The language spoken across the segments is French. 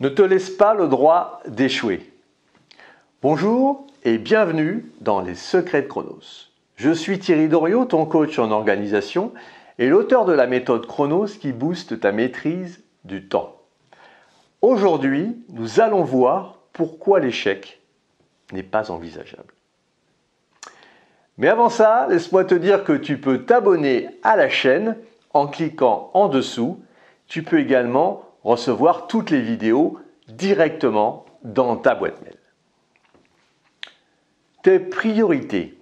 Ne te laisse pas le droit d'échouer. Bonjour et bienvenue dans les secrets de Chronos. Je suis Thierry Doriot, ton coach en organisation et l'auteur de la méthode Chronos qui booste ta maîtrise du temps. Aujourd'hui, nous allons voir pourquoi l'échec n'est pas envisageable. Mais avant ça, laisse-moi te dire que tu peux t'abonner à la chaîne en cliquant en dessous. Tu peux également recevoir toutes les vidéos directement dans ta boîte mail. Tes priorités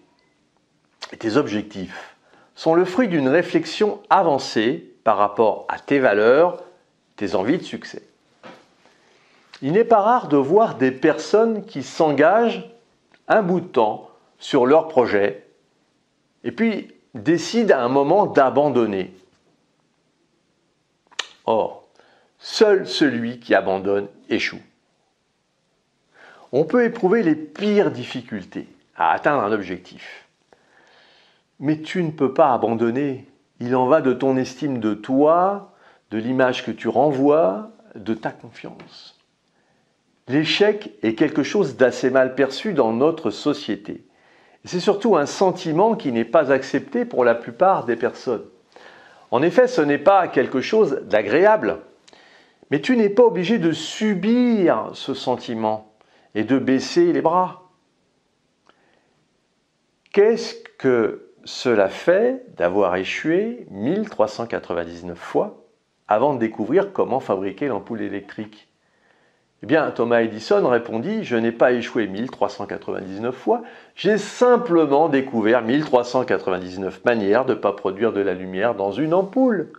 et tes objectifs sont le fruit d'une réflexion avancée par rapport à tes valeurs, tes envies de succès. Il n'est pas rare de voir des personnes qui s'engagent un bout de temps sur leur projet et puis décident à un moment d'abandonner. Or, seul celui qui abandonne échoue. On peut éprouver les pires difficultés à atteindre un objectif. Mais tu ne peux pas abandonner. Il en va de ton estime de toi, de l'image que tu renvoies, de ta confiance. L'échec est quelque chose d'assez mal perçu dans notre société. C'est surtout un sentiment qui n'est pas accepté pour la plupart des personnes. En effet, ce n'est pas quelque chose d'agréable. Mais tu n'es pas obligé de subir ce sentiment et de baisser les bras. Qu'est-ce que cela fait d'avoir échoué 1399 fois avant de découvrir comment fabriquer l'ampoule électrique? Eh bien, Thomas Edison répondit « Je n'ai pas échoué 1399 fois, j'ai simplement découvert 1399 manières de ne pas produire de la lumière dans une ampoule. »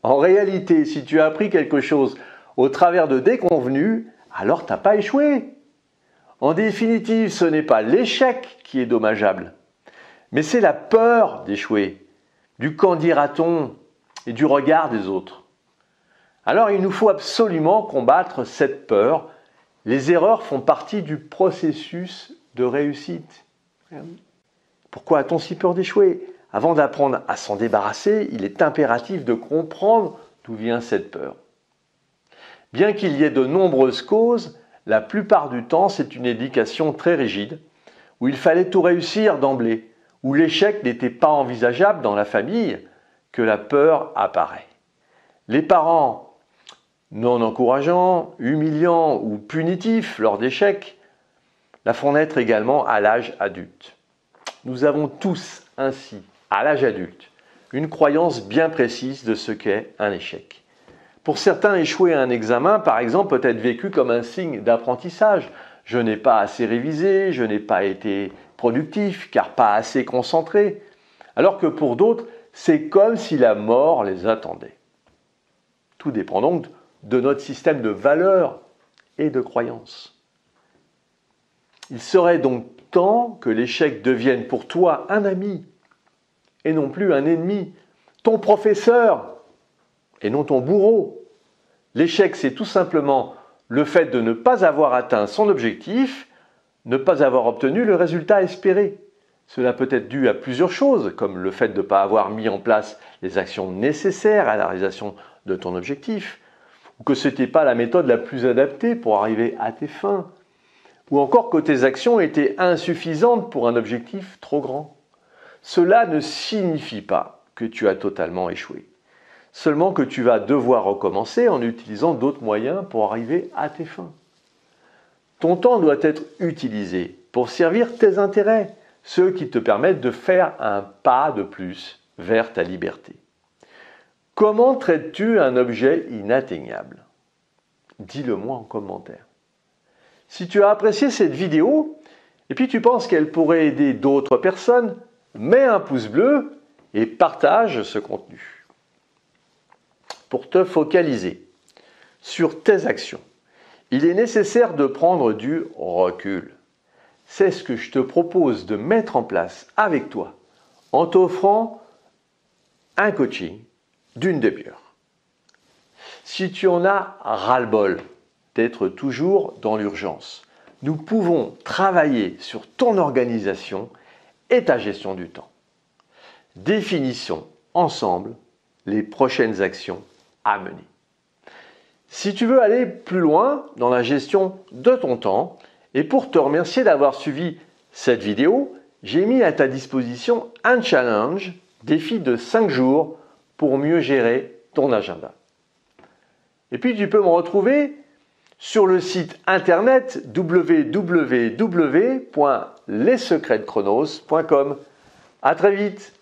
En réalité, si tu as appris quelque chose au travers de déconvenues, alors tu n'as pas échoué. En définitive, ce n'est pas l'échec qui est dommageable, mais c'est la peur d'échouer, du qu'en dira-t-on et du regard des autres. Alors il nous faut absolument combattre cette peur. Les erreurs font partie du processus de réussite. Pourquoi a-t-on si peur d'échouer ? Avant d'apprendre à s'en débarrasser, il est impératif de comprendre d'où vient cette peur. Bien qu'il y ait de nombreuses causes, la plupart du temps, c'est une éducation très rigide, où il fallait tout réussir d'emblée, où l'échec n'était pas envisageable dans la famille, que la peur apparaît. Les parents non encourageants, humiliants ou punitifs lors d'échecs la font naître également à l'âge adulte. Nous avons tous ainsi, à l'âge adulte, une croyance bien précise de ce qu'est un échec. Pour certains, échouer à un examen, par exemple, peut être vécu comme un signe d'apprentissage. Je n'ai pas assez révisé, je n'ai pas été productif, car pas assez concentré. Alors que pour d'autres, c'est comme si la mort les attendait. Tout dépend donc de notre système de valeurs et de croyances. Il serait donc temps que l'échec devienne pour toi un ami et non plus un ennemi, ton professeur et non ton bourreau. L'échec, c'est tout simplement le fait de ne pas avoir atteint son objectif, ne pas avoir obtenu le résultat espéré. Cela peut être dû à plusieurs choses, comme le fait de ne pas avoir mis en place les actions nécessaires à la réalisation de ton objectif, ou que ce n'était pas la méthode la plus adaptée pour arriver à tes fins, ou encore que tes actions étaient insuffisantes pour un objectif trop grand. Cela ne signifie pas que tu as totalement échoué, seulement que tu vas devoir recommencer en utilisant d'autres moyens pour arriver à tes fins. Ton temps doit être utilisé pour servir tes intérêts, ceux qui te permettent de faire un pas de plus vers ta liberté. Comment traites-tu un objet inatteignable ? Dis-le-moi en commentaire. Si tu as apprécié cette vidéo et puis tu penses qu'elle pourrait aider d'autres personnes, mets un pouce bleu et partage ce contenu. Pour te focaliser sur tes actions, il est nécessaire de prendre du recul. C'est ce que je te propose de mettre en place avec toi en t'offrant un coaching d'une demi-heure. Si tu en as ras-le-bol d'être toujours dans l'urgence, nous pouvons travailler sur ton organisation et ta gestion du temps. Définissons ensemble les prochaines actions à mener. Si tu veux aller plus loin dans la gestion de ton temps, et pour te remercier d'avoir suivi cette vidéo, j'ai mis à ta disposition un challenge, défi de 5 jours pour mieux gérer ton agenda. Et puis tu peux me retrouver sur le site internet www.lessecretsdechronos.com. À très vite!